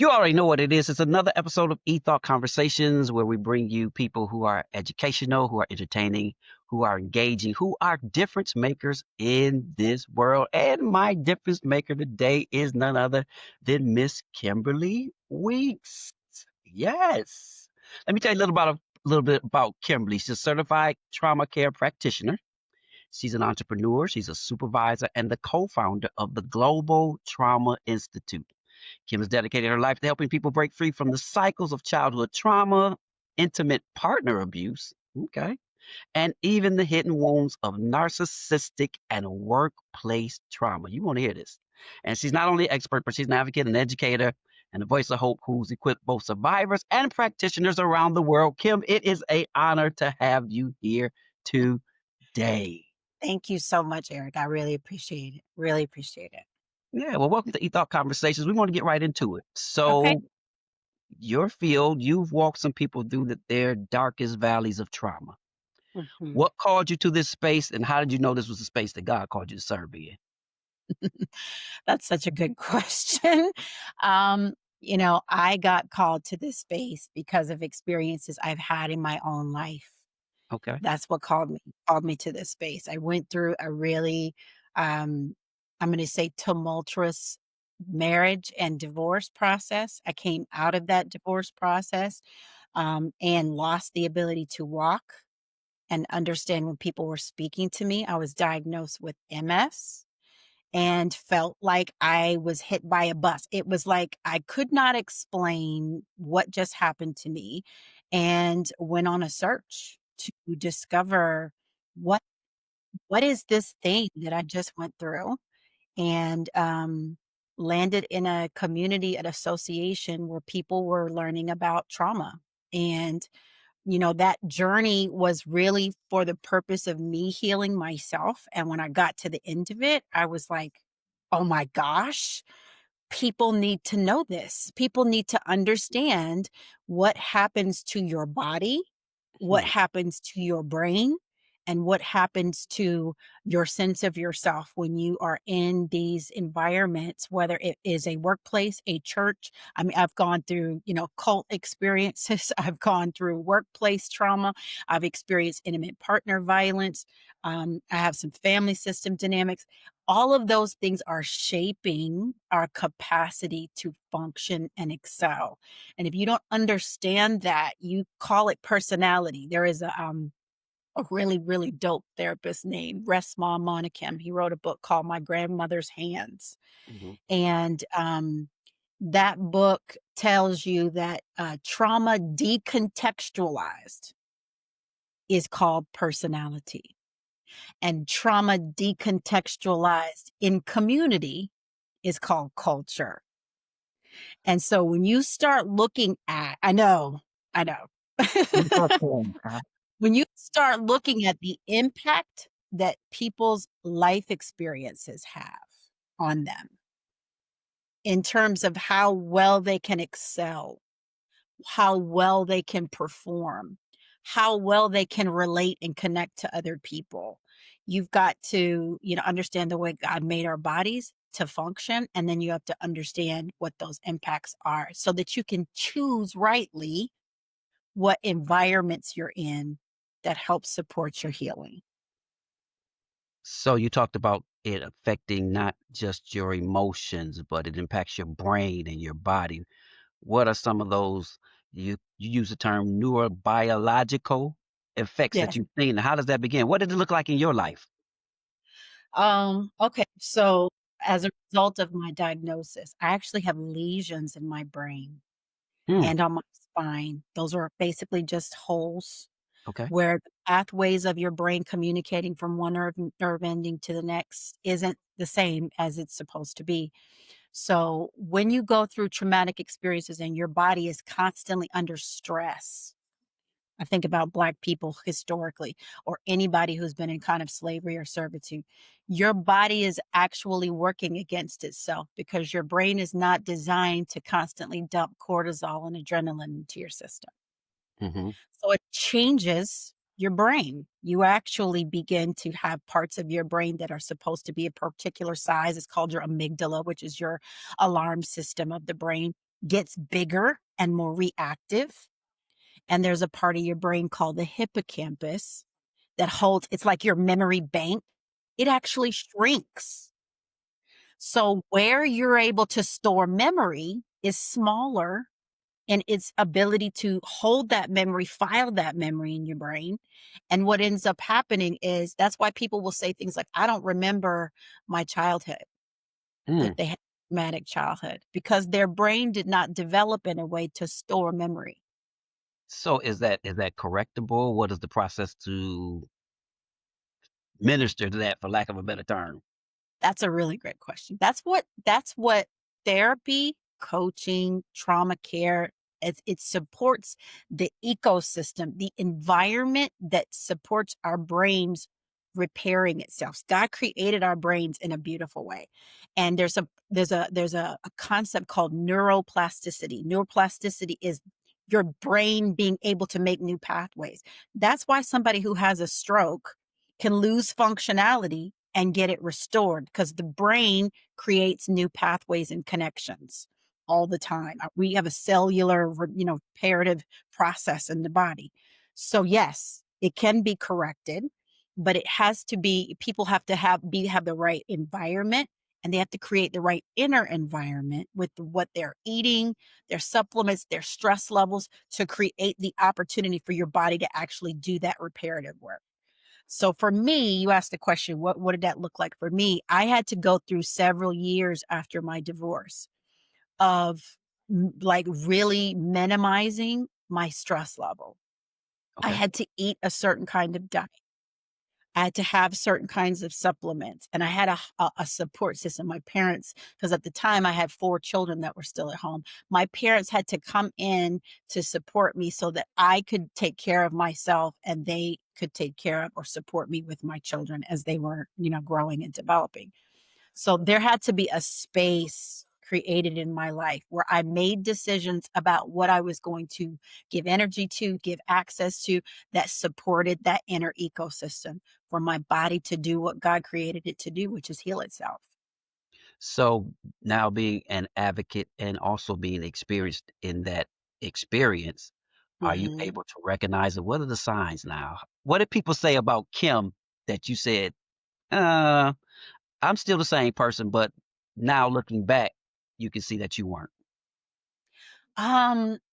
You already know what it is. It's another episode of eThought Conversations where we bring you people who are educational, who are entertaining, who are engaging, who are difference makers in this world. And my difference maker today is none other than Miss Kimberly Weeks. Yes. Let me tell you a little bit about Kimberly. She's a certified trauma care practitioner. She's an entrepreneur. She's a supervisor and the co-founder of the Global Trauma Institute. Kim has dedicated her life to helping people break free from the cycles of childhood trauma, intimate partner abuse, okay, and even the hidden wounds of narcissistic and workplace trauma. You want to hear this. And she's not only an expert, but she's an advocate and educator and a voice of hope who's equipped both survivors and practitioners around the world. Kim, it is an honor to have you here today. Thank you so much, Eric. I really appreciate it. Really appreciate it. Yeah, well, welcome to eThought Conversations. We want to get right into it. Okay. So, your field, you've walked some people through their darkest valleys of trauma. Mhm. What called you to this space, and how did you know this was the space that God called you to serve in? That's such a good question. I got called to this space because of experiences I've had in my own life. Okay. That's what called me to this space. I went through a really, um, I'm going to say tumultuous marriage and divorce process. I came out of that divorce process and lost the ability to walk and understand when people were speaking to me. I was diagnosed with MS and felt like I was hit by a bus. It was like I could not explain what just happened to me and went on a search to discover what what is this thing that I just went through and landed in a community, an association where people were learning about trauma. And that journey was really for the purpose of me healing myself, and when I got to the end of it, I was like, "Oh my gosh, people need to know this. People need to understand what happens to your body, what Hmm. happens to your brain, and what happens to your sense of yourself when you are in these environments, whether it is a workplace, a church. I mean, I've gone through, cult experiences. I've gone through workplace trauma. I've experienced intimate partner violence. I have some family system dynamics. All of those things are shaping our capacity to function and excel. And if you don't understand that, you call it personality. There is a really, really dope therapist named Resmaa Monakim. He wrote a book called My Grandmother's Hands. Hmm. And that book tells you that trauma decontextualized is called personality, and trauma decontextualized in community is called culture. And so when you start looking at, I know. When you start looking at the impact that people's life experiences have on them in terms of how well they can excel, how well they can perform, how well they can relate and connect to other people. You've got to, understand the way God made our bodies to function. And then you have to understand what those impacts are so that you can choose rightly what environments you're in that help support your healing. So, you talked about it affecting not just your emotions, but it impacts your brain and your body. What are some of those? You use the term neurobiological effects that Yes. you've seen. How does that begin? What did it look like in your life? Okay. So as a result of my diagnosis, I actually have lesions in my brain Hmm. and on my spine. Those are basically just holes Okay. where the pathways of your brain communicating from one nerve ending to the next isn't the same as it's supposed to be. So when you go through traumatic experiences and your body is constantly under stress, I think about Black people historically, or anybody who's been in kind of slavery or servitude. Your body is actually working against itself because your brain is not designed to constantly dump cortisol and adrenaline into your system. Hmm. So it changes your brain. You actually begin to have parts of your brain that are supposed to be a particular size. It's called your amygdala, which is your alarm system of the brain. gets bigger and more reactive. And there's a part of your brain called the hippocampus that holds it's like your memory bank. It actually shrinks. So where you're able to store memory is smaller in its ability to hold that memory, file that memory in your brain. And what ends up happening is that's why people will say things like, I don't remember my childhood if Mm. they had a traumatic childhood because their brain did not develop in a way to store memory. So is that correctable? What is the process to minister to that, for lack of a better term? That's a really great question. That's what therapy, coaching, trauma care, it supports the ecosystem, the environment that supports our brains repairing itself. God created our brains in a beautiful way. And there's a concept called neuroplasticity. Neuroplasticity is your brain being able to make new pathways. That's why somebody who has a stroke can lose functionality and get it restored because the brain creates new pathways and connections all the time. We have a cellular, reparative process in the body. So yes, it can be corrected, but it has to be people have to have the right environment and they have to create the right inner environment with what they're eating, their supplements, their stress levels to create the opportunity for your body to actually do that reparative work. So for me, you asked the question, what did that look like for me? I had to go through several years after my divorce of like really minimizing my stress level. I Okay. had to eat a certain kind of diet. I had to have certain kinds of supplements, and I had a support system. My parents, because at the time I had 4 children that were still at home. My parents had to come in to support me so that I could take care of myself and they could take care of or support me with my children as they were, growing and developing. So there had to be a space created in my life where I made decisions about what I was going to give energy to, give access to that supported that inner ecosystem for my body to do what God created it to do, which is heal itself. So now being an advocate and also being experienced in that experience, are you Mhm. able to recognize it? What are the signs now? What did people say about Kim that you said, uh, I'm still the same person, but now looking back, you can see that you weren't.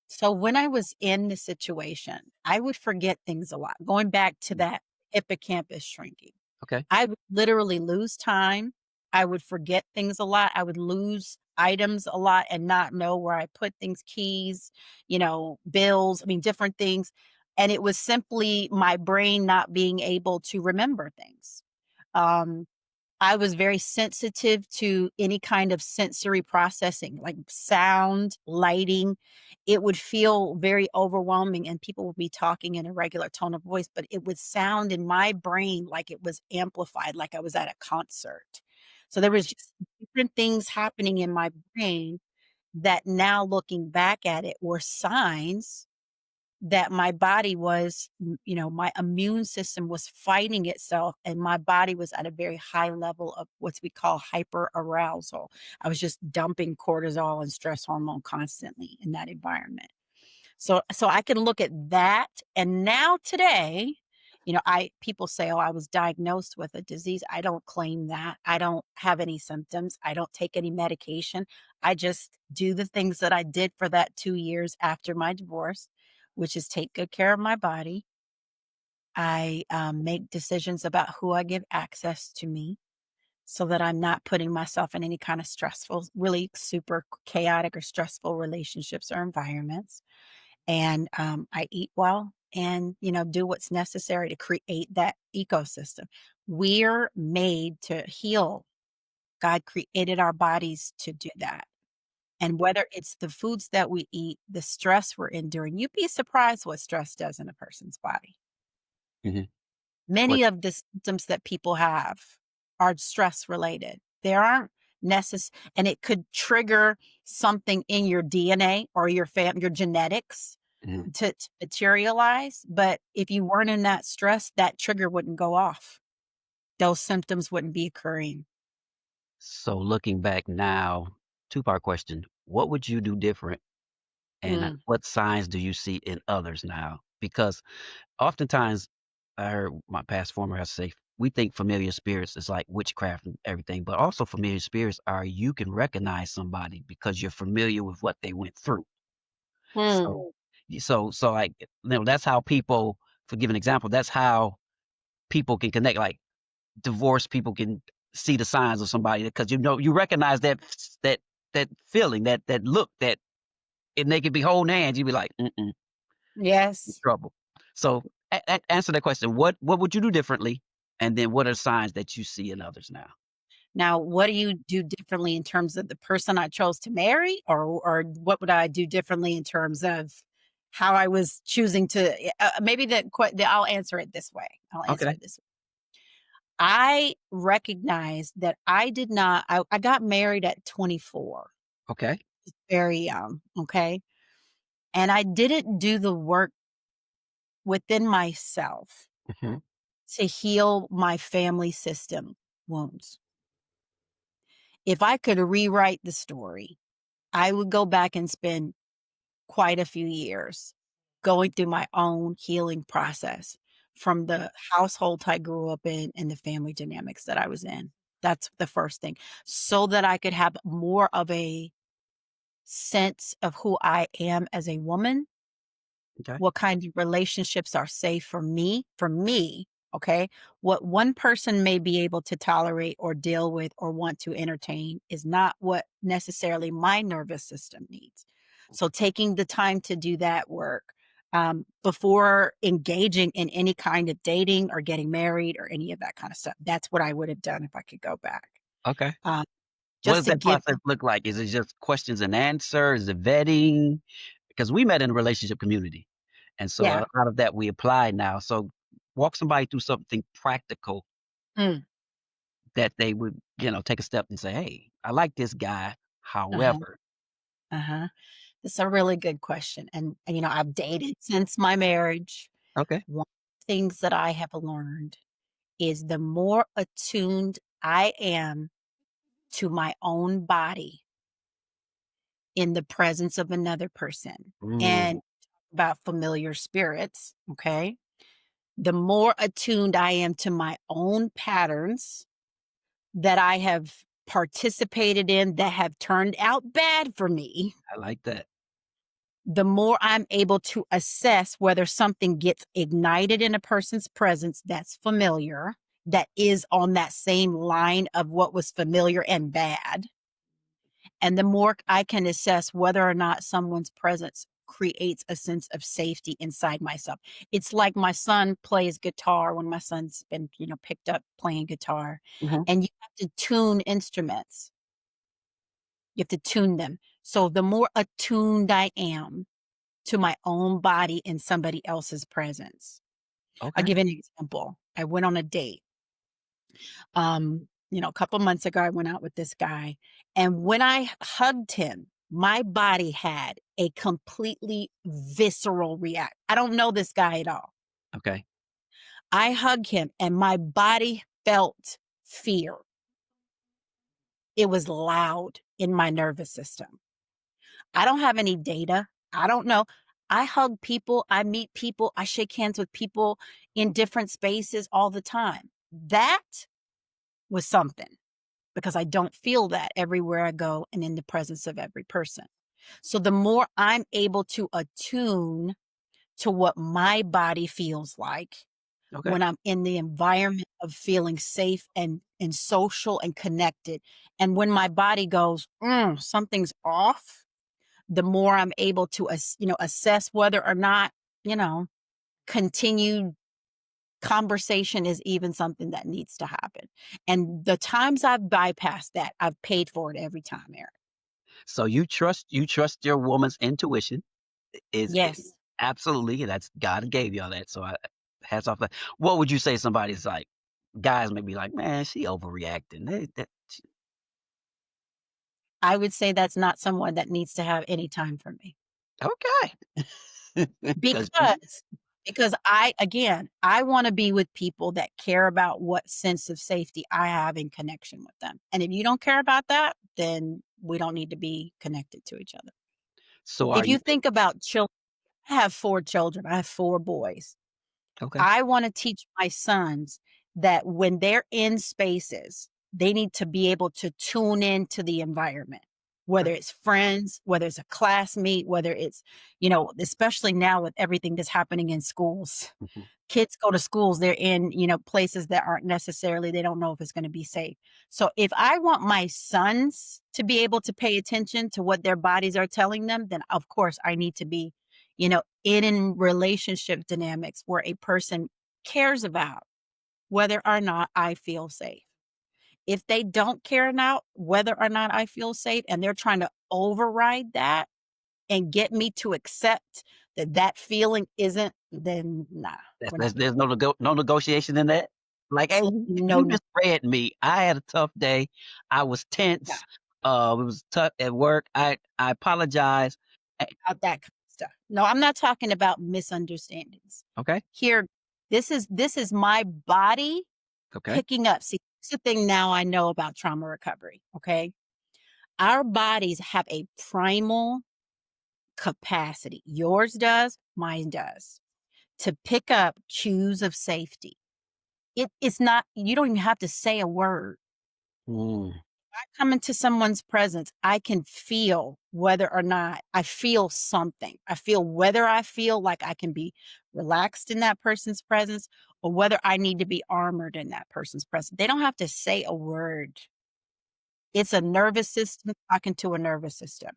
So when I was in the situation, I would forget things a lot. Going back to Mm. that hippocampus shrinking. Okay. I would literally lose time. I would forget things a lot. I would lose items a lot and not know where I put things, keys, bills, I mean, different things. And it was simply my brain not being able to remember things. Um, I was very sensitive to any kind of sensory processing, like sound, lighting. It would feel very overwhelming, and people would be talking in a regular tone of voice, but it would sound in my brain like it was amplified, like I was at a concert. So there was just different things happening in my brain that now looking back at it were signs that my body was my immune system was fighting itself and my body was at a very high level of what we call hyperarousal. I was just dumping cortisol and stress hormone constantly in that environment. So I can look at that and now today, I people say, "Oh, I was diagnosed with a disease." I don't claim that. I don't have any symptoms. I don't take any medication. I just do the things that I did for that 2 years after my divorce, which is take good care of my body. I, make decisions about who I give access to me so that I'm not putting myself in any kind of stressful, really super chaotic or stressful relationships or environments. And I eat well and do what's necessary to create that ecosystem. We're made to heal. God created our bodies to do that. And whether it's the foods that we eat, the stress we're enduring, you'd be surprised what stress does in a person's body. Mhm. What Many of the symptoms that people have are stress related. There aren't and it could trigger something in your DNA or your genetics mhm. to materialize, but if you weren't in that stress, that trigger wouldn't go off. Those symptoms wouldn't be occurring. So looking back now, Two-part question. What would you do different, and Mm, what signs do you see in others now? Because oftentimes, I heard my past former has to say, we think familiar spirits is like witchcraft and everything, but also familiar spirits are you can recognize somebody because you're familiar with what they went through. mm, So, like, that's how people, for give an example, that's how people can connect. Like divorced people can see the signs of somebody because you recognize that that feeling, that look, that and they could be holding hands. You'd be like, mm-mm, yes. trouble. So answer that question. What would you do differently? And then what are signs that you see in others now? Now, what do you do differently in terms of the person I chose to marry, or what would I do differently in terms of how I was choosing to maybe I'll answer it this way. I'll answer Okay. it this way. I recognize that I got married at 24, Okay. very young, okay? And I didn't do the work within myself Mhm. to heal my family system wounds. If I could rewrite the story, I would go back and spend quite a few years going through my own healing process from the household I grew up in and the family dynamics that I was in. That's the first thing. So that I could have more of a sense of who I am as a woman, Okay. what kind of relationships are safe for me, okay? What one person may be able to tolerate or deal with or want to entertain is not what necessarily my nervous system needs. So taking the time to do that work before engaging in any kind of dating or getting married or any of that kind of stuff. That's what I would have done if I could go back. Okay. Um, What just does to that give, process look like? Is it just questions and answers? Is it vetting? Because we met in a relationship community, and so yeah. out of that we apply now. So walk somebody through something practical Mm, that they would, take a step and say, "Hey, I like this guy. uh-huh, However." uh-huh. It's a really good question, and, I've dated since my marriage. Okay. One of the things that I have learned is the more attuned I am to my own body in the presence of another person, Mm, and about familiar spirits, okay? The more attuned I am to my own patterns that I have participated in that have turned out bad for me, I like that. the more I'm able to assess whether something gets ignited in a person's presence that's familiar, that is on that same line of what was familiar and bad. And the more I can assess whether or not someone's presence creates a sense of safety inside myself. It's like my son plays guitar when my son's been, picked up playing guitar. Mhm. And you have to tune instruments. You have to tune them. So the more attuned I am to my own body in somebody else's presence. I'll Okay. give you an example. I went on a date. A couple months ago, I went out with this guy, and when I hugged him, my body had a completely visceral react. I don't know this guy at all. Okay. I hug him, and my body felt fear. It was loud in my nervous system. I don't have any data. I don't know. I hug people, I meet people, I shake hands with people in different spaces all the time. That was something because I don't feel that everywhere I go and in the presence of every person. So the more I'm able to attune to what my body feels like Okay. when I'm in the environment of feeling safe and social and connected, and when my body goes, something's off, the more I'm able to, assess whether or not, you know, continued conversation is even something that needs to happen. And the times I've bypassed that, I've paid for it every time, Eric. So you trust your woman's intuition is Yes. absolutely, that's God gave y'all that. So hats off. What would you say somebody's like? Guys may be like, man, she overreacting. I would say that's not someone that needs to have any time for me. Okay. Because Because because I wanna be with people that care about what sense of safety I have in connection with them. And if you don't care about that, then we don't need to be connected to each other. So are If you you think about children, I have 4 children, I have 4 boys. okay? I wanna teach my sons that when they're in spaces, they need to be able to tune into the environment, Okay. whether it's friends, whether it's a classmate, whether it's, especially now with everything that's happening in schools. Mhm. Kids go to schools, they're in, places that aren't necessarily they don't know if it's gonna be safe. So if I want my sons to be able to pay attention to what their bodies are telling them, then of course I need to be, in relationship dynamics where a person cares about whether or not I feel safe. If they don't care now whether or not I feel safe and they're trying to override that and get me to accept that that feeling isn't, then nah, we're not doing There's no negotiation in that? Like, "Hey, no, you no, misread me. I had a tough day. I was no, tense. It was tough at work. I apologize." Eh, not that kind of stuff. No, I'm not talking about misunderstandings. okay, Here, this is my body okay. picking up. See, it's the thing now I know about trauma recovery, okay? Our bodies have a primal capacity. Yours does, mine does, to pick up cues of safety. It's not you don't even have to say a word. Mm, I come into someone's presence, I can feel whether or not I feel something. I feel whether I feel like I can be relaxed in that person's presence or whether I need to be armored in that person's presence. They don't have to say a word. It's a nervous system talking to a nervous system.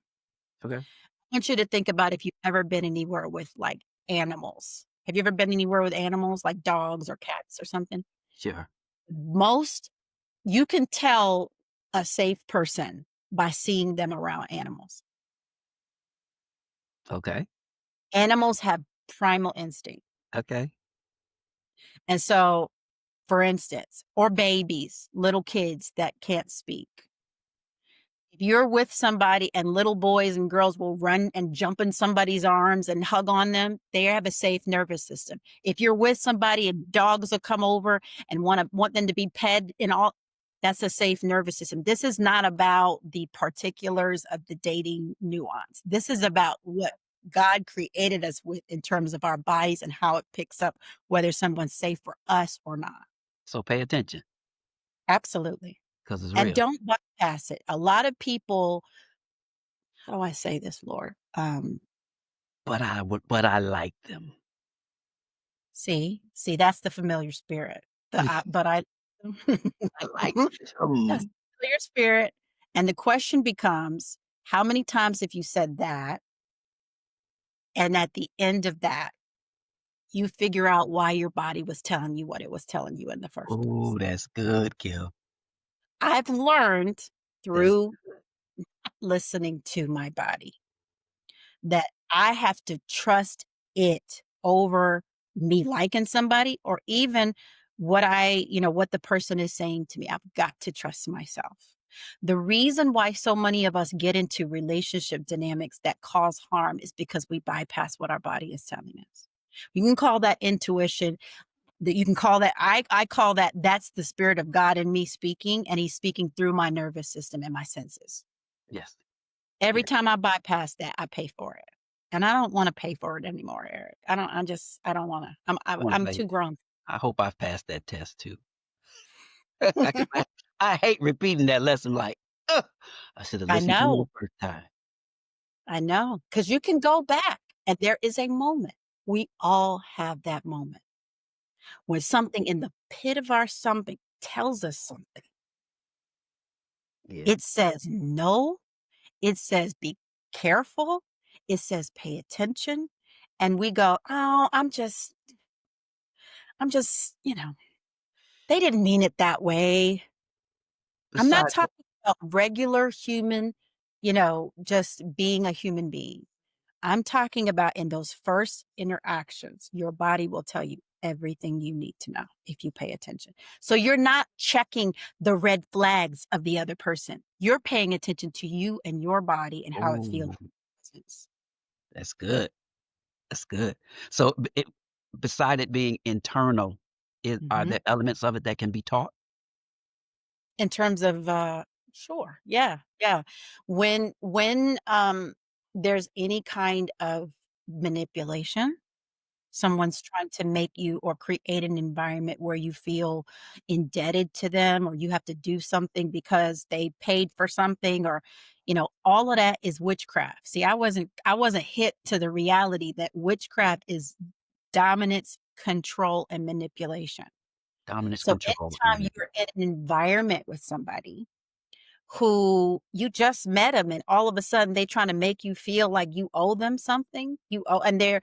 okay, I want you to think about if you've ever been anywhere with like animals. Have you ever been anywhere with animals like dogs or cats or something? sure. Most You can tell a safe person by seeing them around animals. Okay, Animals have primal instinct. okay. And so, for instance, or babies, little kids that can't speak. If you're with somebody and little boys and girls will run and jump in somebody's arms and hug on them, they have a safe nervous system. If you're with somebody and dogs will come over and want them to be pet and all, that's a safe nervous system. This is not about the particulars of the dating nuance. This is about what God created us with in terms of our bodies and how it picks up whether someone's safe for us or not. So pay attention Absolutely. because it's And real. don't bypass it. A lot of people, how do I say this, Lord? But I like them. See, that's the familiar spirit. But I I like that's them. the familiar spirit. And the question becomes, how many times have you said that? And at the end of that, you figure out why your body was telling you what it was telling you in the first place. Oh, that's good, Gil. I've learned That's through listening to my body that I have to trust it over me liking somebody or even what the person is saying to me. I've got to trust myself. The reason why so many of us get into relationship dynamics that cause harm is because we bypass what our body is telling us. You can call that intuition, that you can call that I call that's the spirit of God in me speaking, and he's speaking through my nervous system and my senses. yes, Every yes. time I bypass that, I pay for it. And I don't wanna pay for it anymore, Eric. I don't wanna. I wanna I'm say, too grown. I hope I've passed that test too. 'Cause I hate repeating that lesson like, "Ugh, I should have I listened to you know, the first time." I know, because you can go back and there is a moment. We all have that moment when something in the pit of our stomach tells us something. Yeah. It says, "No." It says, "Be careful." It says, "Pay attention." And we go, "Oh, I'm just, they didn't mean it that way." I'm not Besides talking about regular human, just being a human being. I'm talking about in those first interactions, your body will tell you everything you need to know if you pay attention. So you're not checking the red flags of the other person. You're paying attention to you and your body and how it feels. oh, that's good. That's good. So, beside it being internal, are Mhm. there elements of it that can be taught? In terms of, Sure. Yeah, yeah. When there's any kind of manipulation, someone's trying to make you or create an environment where you feel indebted to them or you have to do something because they paid for something or, all of that is witchcraft. See, I wasn't hit to the reality that witchcraft is dominance, control, and manipulation. Dominance, So control, and anytime you're in an environment with somebody who you just met them and all of a sudden they trying to make you feel like you owe them something, you owe and they're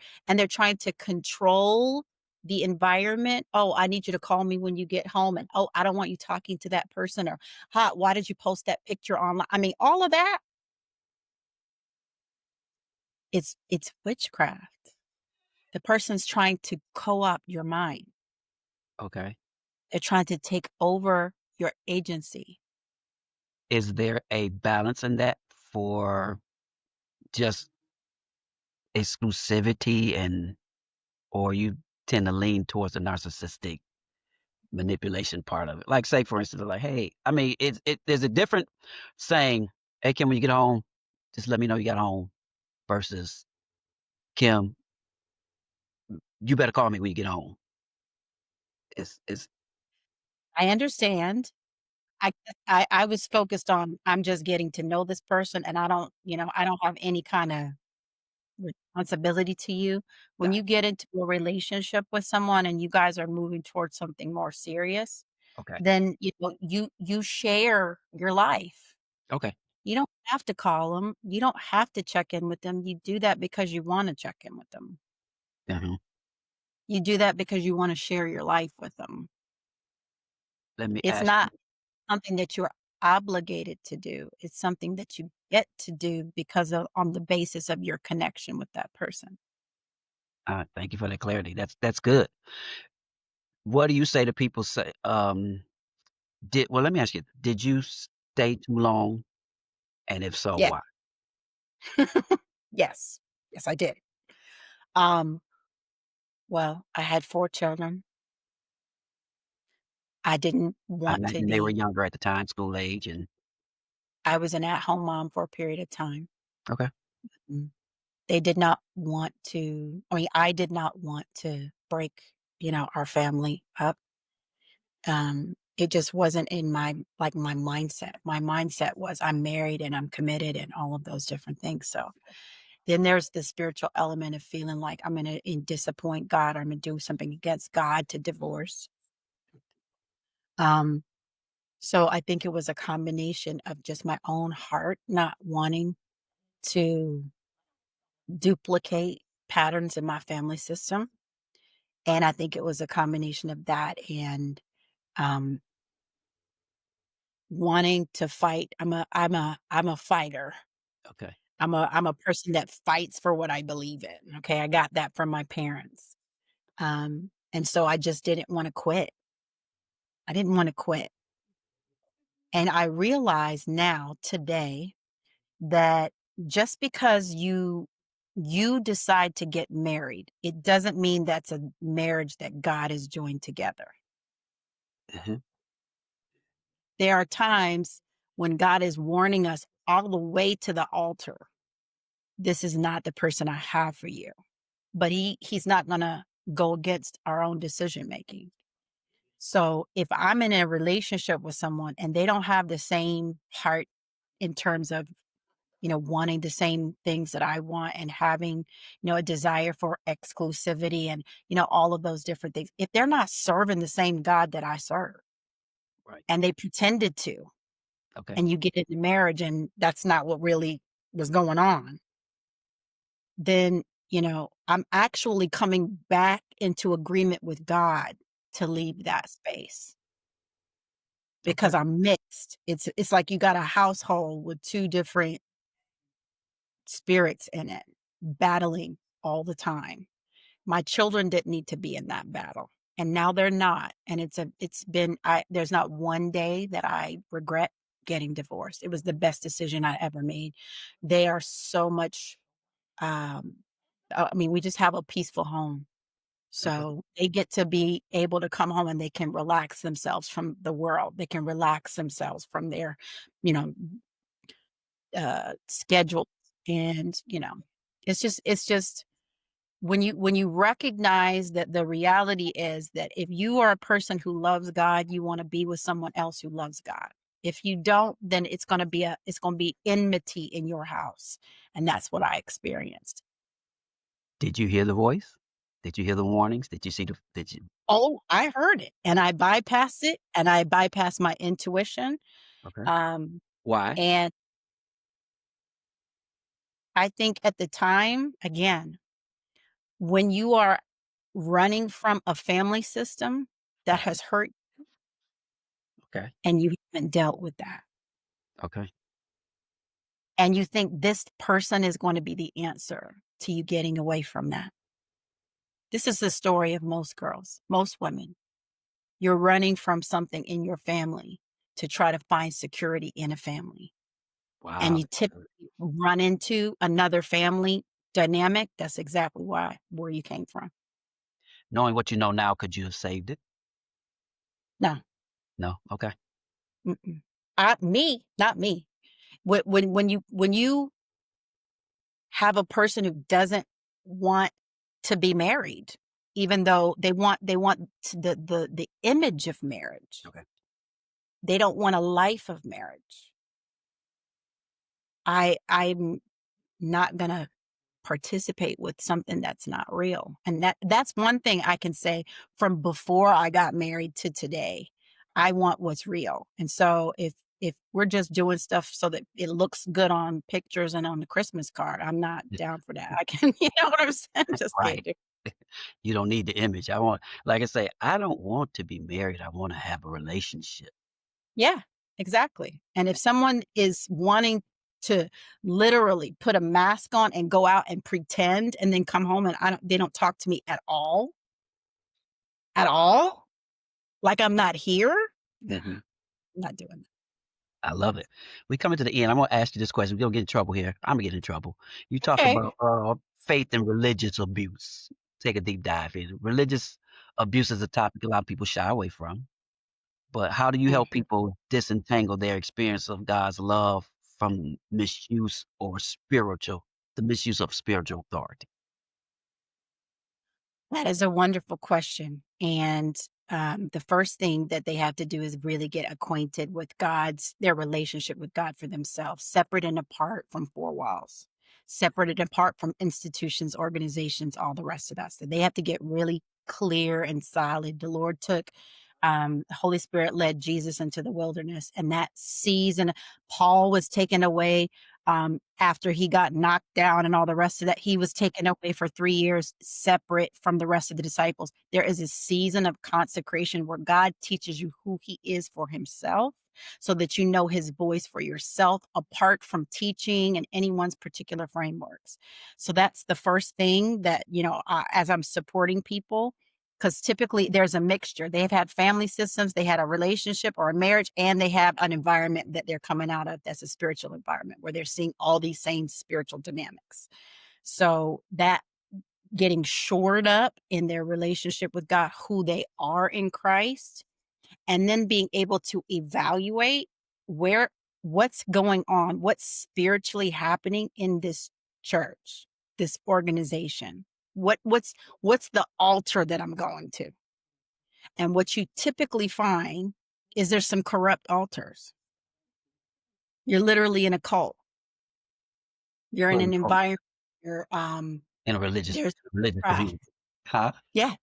trying to control the environment. "Oh, I need you to call me when you get home," and, "Oh, I don't want you talking to that person," or, "Ha, why did you post that picture online?" I mean, all of that, it's witchcraft. The person's trying to co-opt your mind. okay. They're trying to take over your agency. Is there a balance in that for just exclusivity and or you tend to lean towards the narcissistic manipulation part of it? Like, say, for instance, like, "Hey," I mean, there's a different saying, "Hey, Kim, when you get home, just let me know you got home," versus, "Kim, you better call me when you get home." It's I understand. I was focused on, I'm just getting to know this person, and I don't have any kinda responsibility to you. When got you get into a relationship with someone and you guys are moving towards something more serious, okay, then, you share your life. okay, You don't have to call them. You don't have to check in with them. You do that because you wanna check in with them. uh You do that because you wanna share your life with them. Let me It's ask you not something that you're obligated to do. It's something that you get to do because of on the basis of your connection with that person. thank you for that clarity, that's good. What do you say to people say, did well, let me ask you, did you stay too long, and if so, Yeah. why? Yes. Yes, I did. Um, well, I had 4 children. I didn't I want to imagine they were be younger at the time, school age, and I was an at-home mom for a period of time. okay, Mm. They did not want to I mean, I did not want to break, our family up. It just wasn't in my mindset. My mindset was I'm married and I'm committed and all of those different things. So then there's the spiritual element of feeling like I'm gonna disappoint God or I'm gonna do something against God to divorce. Um, so I think it was a combination of just my own heart not wanting to duplicate patterns in my family system. And I think it was a combination of that and um wanting to fight. I'm a fighter. okay, I'm a person that fights for what I believe in, okay? I got that from my parents. And so I just didn't wanna quit. I didn't wanna quit. And I realize now, today, that just because you decide to get married, it doesn't mean that's a marriage that God has joined together. mhm, There are times when God is warning us all the way to the altar, "This is not the person I have for you." But he's not gonna go against our own decision making. So, if I'm in a relationship with someone and they don't have the same heart in terms of, wanting the same things that I want and having, a desire for exclusivity and, all of those different things. If they're not serving the same God that I serve right, and they pretended to, okay, and you get into marriage and that's not what really was going on, then, I'm actually coming back into agreement with God to leave that space okay, because I'm mixed. It's like you got a household with 2 different spirits in it, battling all the time. My children didn't need to be in that battle, and now they're not, and it's been I there's not one day that I regret getting divorced. It was the best decision I ever made. They are so much, um I mean, we just have a peaceful home. Okay. So they get to be able to come home and they can relax themselves from the world. They can relax themselves from their, you know, schedule. And, it's just when you recognize that the reality is that if you are a person who loves God, you want to be with someone else who loves God. If you don't, then it's going to be enmity in your house. And that's what I experienced. Did you hear the voice? Did you hear the warnings? Did you Oh, I heard it and I bypassed it and I bypassed my intuition. okay. Um, Why? and I think at the time, again, when you are running from a family system that Mhm. has hurt Okay. and you haven't dealt with that, Okay. and you think this person is going to be the answer to you getting away from that. This is the story of most girls, most women. You're running from something in your family to try to find security in a family. And Wow. you typically run into another family dynamic. That's exactly where you came from. Knowing what you know now, could you have saved it? No, No? Okay. mm-mm. Not me. When you have a person who doesn't want to be married, even though they want the image of marriage. Okay. They don't want a life of marriage. I'm not gonna participate with something that's not real. And that's one thing I can say from before I got married to today. I want what's real. And so if we're just doing stuff so that it looks good on pictures and on the Christmas card, I'm not Yeah. down for that. I can, you know what I'm saying? Just Right. kidding. You don't need the image. I want like I say, I don't want to be married. I wanna have a relationship. Yeah, exactly. And if someone is wanting to literally put a mask on and go out and pretend and then come home and they don't talk to me at all, like I'm not here, nah, Mhm. I'm not doing that. I love it. We coming to the end. I'm gonna ask you this question. We're gonna get in trouble here. Imma get in trouble. You talk Okay. about, faith and religious abuse. Take a deep dive in. Religious abuse is a topic a lot of people shy away from, but how do you help Mhm. people disentangle their experience of God's love from misuse or the misuse of spiritual authority? That is a wonderful question. And the first thing that they have to do is really get acquainted with their relationship with God for themselves, separate and apart from four walls, separate and apart from institutions, organizations, all the rest of that. So they have to get really clear and solid. The Lord took, the Holy Spirit led Jesus into the wilderness, and that season, Paul was taken away after he got knocked down and all the rest of that. He was taken away for 3 years, separate from the rest of the disciples. There is a season of consecration where God teaches you who he is for himself so that you know his voice for yourself apart from teaching and anyone's particular frameworks. So that's the first thing that, as I'm supporting people, because typically there's a mixture. They've had family systems, they had a relationship or a marriage, and they have an environment that they're coming out of that's a spiritual environment where they're seeing all these same spiritual dynamics. So that getting shored up in their relationship with God, who they are in Christ, and then being able to evaluate where what's going on, what's spiritually happening in this church, this organization. What's the altar that I'm going to? And what you typically find is there's some corrupt altars. You're literally in a cult. You're in Quote, an unquote, environment where in a religious there's religious witchcraft. community. Huh? Yeah.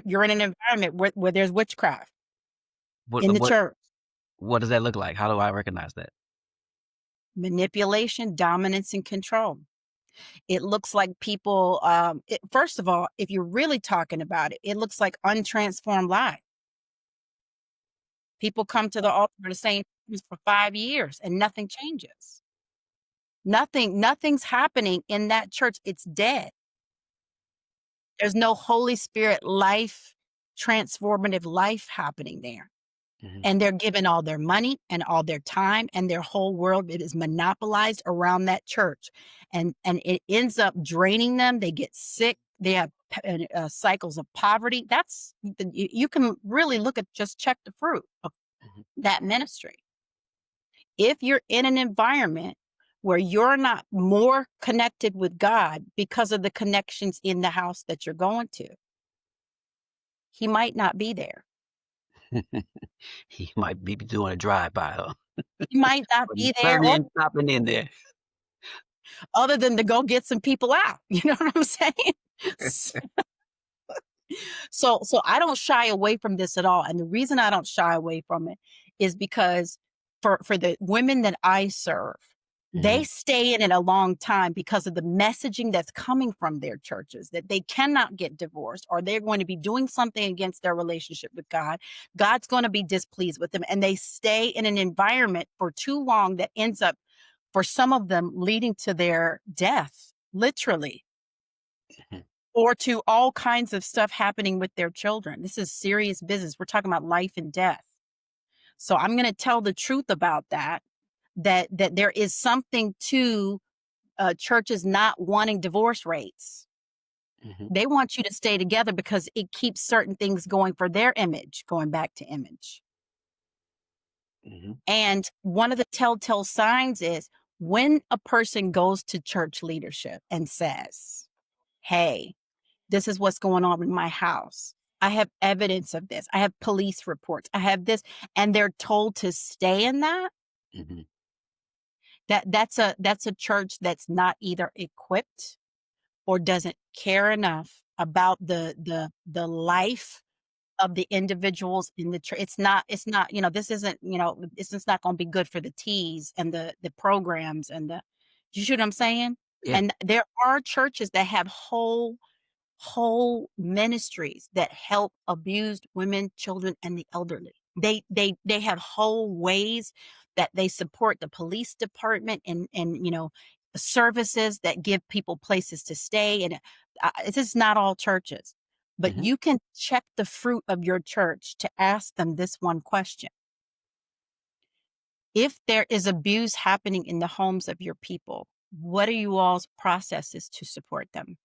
You're in an environment where there's witchcraft What in the what church. what does that look like? How do I recognize that? Manipulation, dominance, and control. It looks like people, first of all, if you're really talking about it, it looks like untransformed lives. People come to the altar the same things for 5 years and nothing changes. Nothing's happening in that church. It's dead. There's no Holy Spirit life, transformative life happening there. Mhm. And they're giving all their money and all their time and their whole world. It is monopolized around that church. And it ends up draining them. They get sick. They have cycles of poverty. That's you can really look at just check the fruit of Mhm. that ministry. If you're in an environment where you're not more connected with God because of the connections in the house that you're going to, he might not be there. He might be doing a drive-by, huh? He might not But he be there, certainly or ain't stopping in there. other than to go get some people out. You know what I'm saying? So I don't shy away from this at all, and the reason I don't shy away from it is because for the women that I serve, they Mhm, stay in it a long time because of the messaging that's coming from their churches, that they cannot get divorced or they're going to be doing something against their relationship with God. God's gonna be displeased with them, and they stay in an environment for too long that ends up, for some of them, leading to their death, literally, mhm, or to all kinds of stuff happening with their children. This is serious business. We're talking about life and death. So I'm going to tell the truth about that, that there is something to churches not wanting divorce rates. mhm, They want you to stay together because it keeps certain things going for their image, going back to image. mhm, And one of the telltale signs is when a person goes to church leadership and says, "Hey, this is what's going on in my house. I have evidence of this. I have police reports. I have this," and they're told to stay in that. mhm, That's a church that's not either equipped or doesn't care enough about the life of the individuals in the church. It's not, this isn't, this is not going to be good for the T's and the programs and the, you see what I'm saying? yeah, And there are churches that have whole ministries that help abused women, children, and the elderly. They have whole ways that they support the police department and services that give people places to stay. And this is not all churches, but mhm, you can check the fruit of your church to ask them this one question: if there is abuse happening in the homes of your people, what are you all's processes to support them?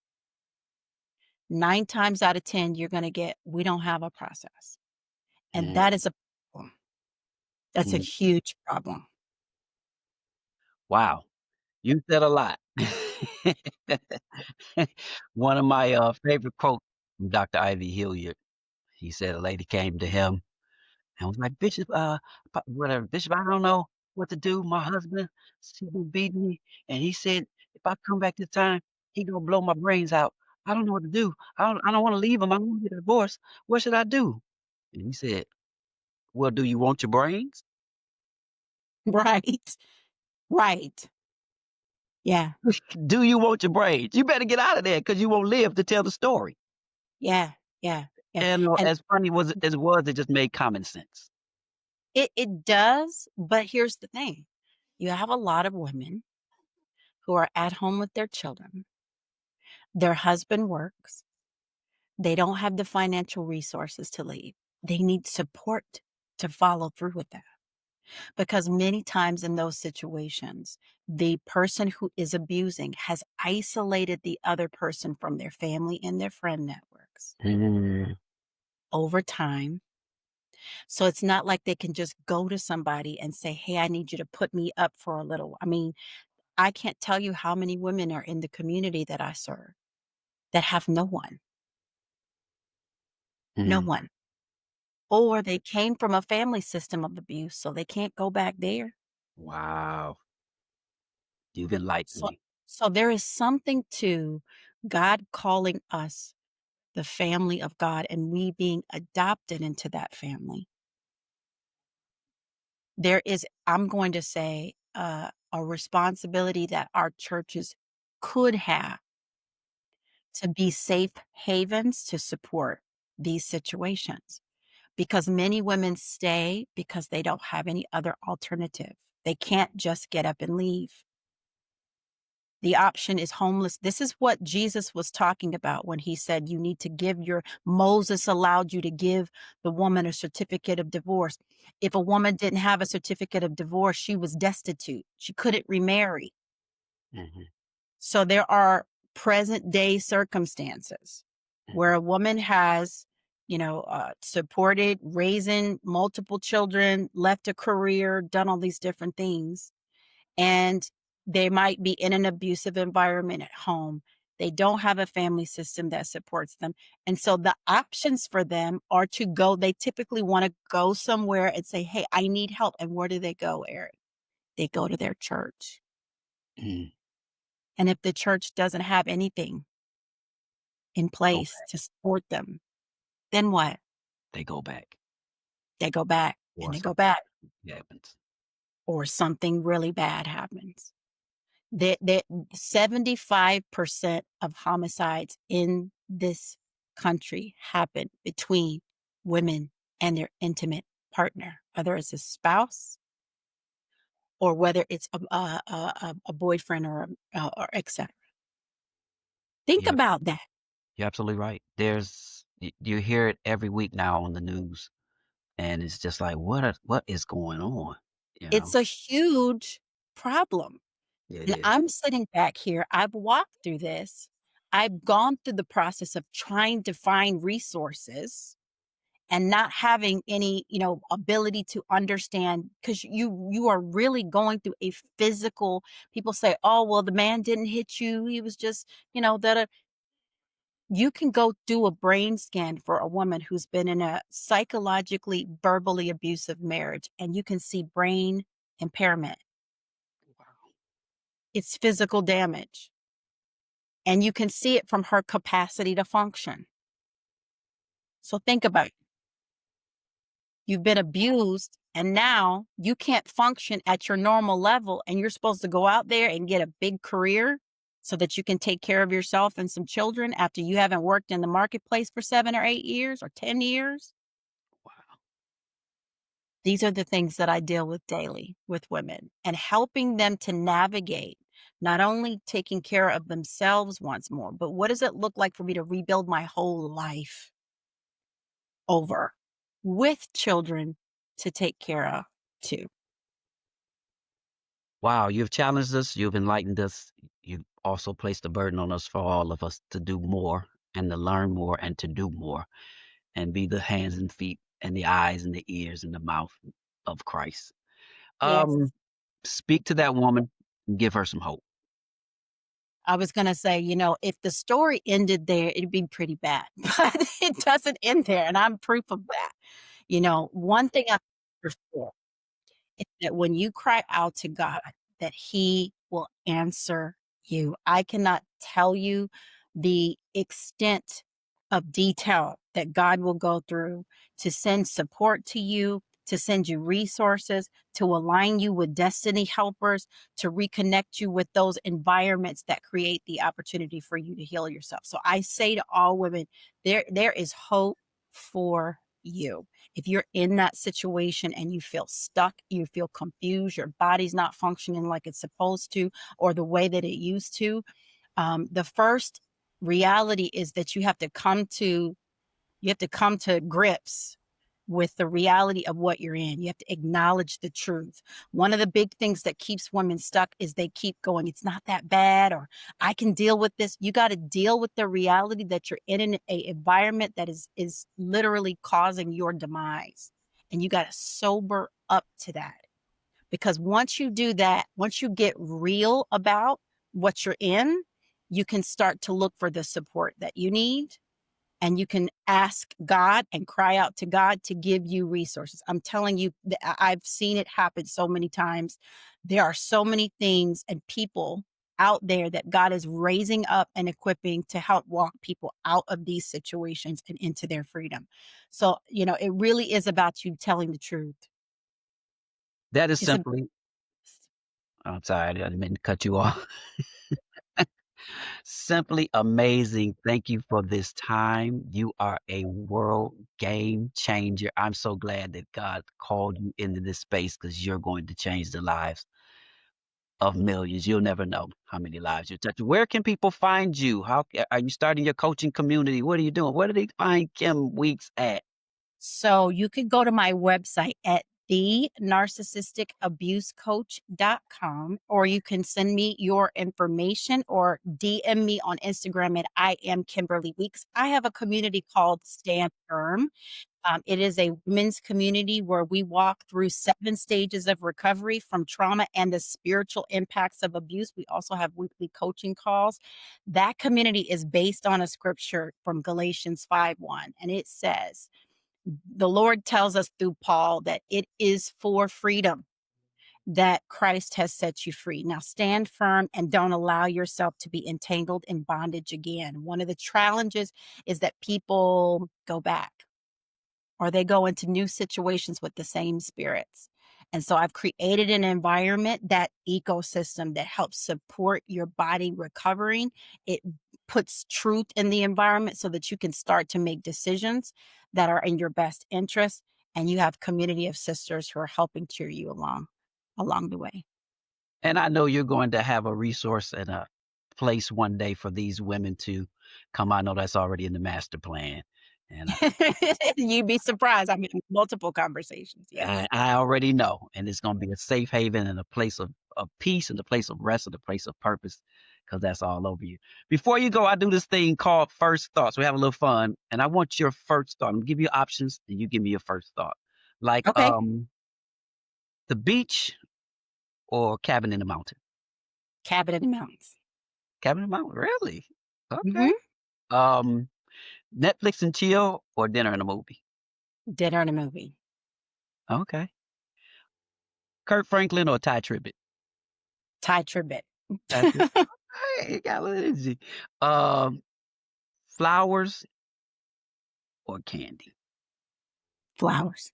9 times out of 10, you're gonna get, "We don't have a process." And mhm, that is a problem. That's a mhm. huge problem. Wow, you said a lot. One of my, favorite quotes from Dr. Ivy Hilliard, he said a lady came to him and was like, "Bishop, whatever, Bishop, I don't know what to do. My husband, he been beating me, and he said if I come back this time, he gonna blow my brains out. I don't know what to do. I don't wanna leave him. I don't wanna get a divorce. What should I do?" And he said, "Well, do you want your brains? Right. Right. Yeah. Do you want your brains? You better get out of there because you won't live to tell the story." Yeah. Yeah. Yeah. And, And as funny was as it was, it just made common sense. it does, but here's the thing. You have a lot of women who are at home with their children. Their husband works. They don't have the financial resources to leave. They need support to follow through with that. Because many times in those situations, the person who is abusing has isolated the other person from their family and their friend networks Mm, over time. So it's not like they can just go to somebody and say, "Hey, I need you to put me up for a little." I mean, I can't tell you how many women are in the community that I serve that have no one, no mm. one. Or they came from a family system of abuse, so they can't go back there. Wow. You've enlightened So me. so there is something to God calling us the family of God and we being adopted into that family. There is, I'm going to say, a responsibility that our churches could have to be safe havens to support these situations, because many women stay because they don't have any other alternative. They can't just get up and leave. The option is homeless. This is what Jesus was talking about when he said, you need to give Moses allowed you to give the woman a certificate of divorce. If a woman didn't have a certificate of divorce, she was destitute. She couldn't remarry. Mhm, So there are present day circumstances where Mhm. a woman has, supported raising multiple children, left a career, done all these different things, and they might be in an abusive environment at home. They don't have a family system that supports them. And so the options for them are to go, they typically want to go somewhere and say, "Hey, I need help." And where do they go, Eric? They go to their church. Mm. And if the church doesn't have anything in Go place back. to support them, then what? They go back. They go back and Or they go something back, happens. or something really bad happens. That 75% of homicides in this country happen between women and their intimate partner, whether it's a spouse or whether it's a boyfriend or etc. Think You're about that. you're absolutely right. You hear it every week now on the news, and it's just like, what is going on? You It's know? a huge problem. It And is. I'm sitting back here, I've walked through this. I've gone through the process of trying to find resources and not having any, ability to understand, because you are really going through a physical. People say, "Oh, well, the man didn't hit you. He was just, that." You can go do a brain scan for a woman who's been in a psychologically, verbally abusive marriage, and you can see brain impairment. It's physical damage. And you can see it from her capacity to function. So think about it. You've been abused and now you can't function at your normal level, and you're supposed to go out there and get a big career so that you can take care of yourself and some children after you haven't worked in the marketplace for 7 or 8 years or 10 years. Wow. These are the things that I deal with daily with women, and helping them to navigate not only taking care of themselves once more, but what does it look like for me to rebuild my whole life over with children to take care of too. Wow, you've challenged us, you've enlightened us, you've also placed a burden on us for all of us to do more and to learn more and to do more and be the hands and feet and the eyes and the ears and the mouth of Christ. Yes. Um, Speak to that woman and give her some hope. I was going to say, if the story ended there, it'd be pretty bad, but it doesn't end there. And I'm proof of that. One thing I'm for sure is that when you cry out to God, that He will answer you. I cannot tell you the extent of detail that God will go through to send support to you, to send you resources, to align you with destiny helpers, to reconnect you with those environments that create the opportunity for you to heal yourself. So I say to all women, there is hope for you. If you're in that situation and you feel stuck, you feel confused, your body's not functioning like it's supposed to or the way that it used to, the first reality is that you have to come to grips with the reality of what you're in. You have to acknowledge the truth. One of the big things that keeps women stuck is they keep going, "It's not that bad," or "I can deal with this." You got to deal with the reality that you're in a environment that is literally causing your demise. And you got to sober up to that. Because once you do that, once you get real about what you're in, you can start to look for the support that you need, and you can ask God and cry out to God to give you resources. I'm telling you, I've seen it happen so many times. There are so many things and people out there that God is raising up and equipping to help walk people out of these situations and into their freedom. So, it really is about you telling the truth. That is It's a simply I'm sorry, I didn't mean to cut you off. Simply amazing. Thank you for this time. You are a world game changer. I'm so glad that God called you into this space because you're going to change the lives of millions. You'll never know how many lives you're touching. Where can people find you? How are you starting your coaching community? What are you doing? Where do they find Kim Weeks at? So you can go to my website at thenarcissisticabusecoach.com, or you can send me your information or DM me on Instagram at I am Kimberly Weeks. I have a community called Stand Firm. It is a women's community where we walk through 7 stages of recovery from trauma and the spiritual impacts of abuse. We also have weekly coaching calls. That community is based on a scripture from Galatians 5:1, and it says, the Lord tells us through Paul that it is for freedom that Christ has set you free. Now stand firm and don't allow yourself to be entangled in bondage again. One of the challenges is that people go back or they go into new situations with the same spirits. And so I've created an environment, that ecosystem that helps support your body recovering. It puts truth in the environment so that you can start to make decisions that are in your best interest. And you have community of sisters who are helping cheer you along the way. And I know you're going to have a resource and a place one day for these women to come. I know that's already in the master plan. And You'd be surprised. I'm in multiple conversations. I Yes. I already know, and it's gonna be a safe haven and a place of peace and a place of rest and a place of purpose, because that's all over you. Before you go, I do this thing called first thoughts. We have a little fun, and I want your first thought. I'm gonna give you options, and you give me your first thought. Like, Okay. the beach or cabin in the mountain? Cabin in the mountains. Cabin in the mountain, really? Okay. Hmm. Um, Netflix and chill or dinner and a movie? Dinner and a movie. Okay. Kurt Franklin or Ty Tribbett? Thai Tribbett. Ty Tribbett. Hey, got a little energy. Um, Flowers or candy? Flowers.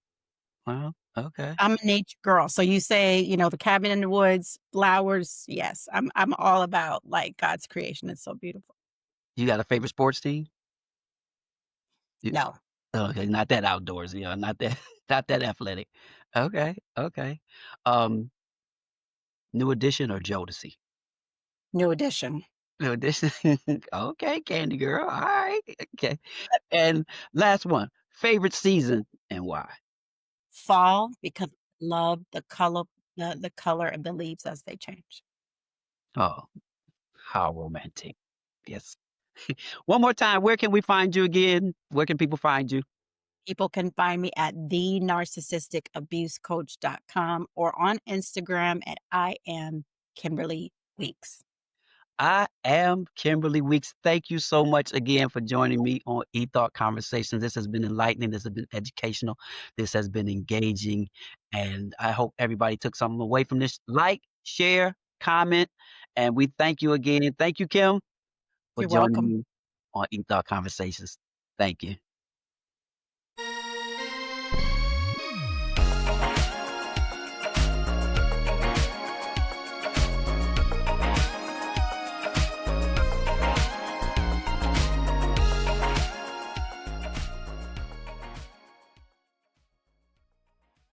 Well, okay. I'm a nature girl. So you say, the cabin in the woods, flowers. Yes, I'm all about like God's creation. It's so beautiful. You got a favorite sports team? You No, okay, not that outdoors, not that not that athletic. Okay, okay. Um, New Edition or Jodeci? new edition. New Edition. Okay, Candy Girl. Alright, okay. And last one, favorite season and why? Fall because I love the color of the leaves as they change. Oh, how romantic. Yes. One more time, where can we find you again? Where can people find you? People can find me at thenarcissisticabusecoach.com or on Instagram at I am Kimberly Weeks. I am Kimberly Weeks. Thank you so much again for joining me on eThought Conversations. This has been enlightening. This has been educational. This has been engaging. And I hope everybody took something away from this. Like, share, comment, and we thank you again. Thank you, Kim, for You're joining welcome. me on eThought Conversations. Thank you.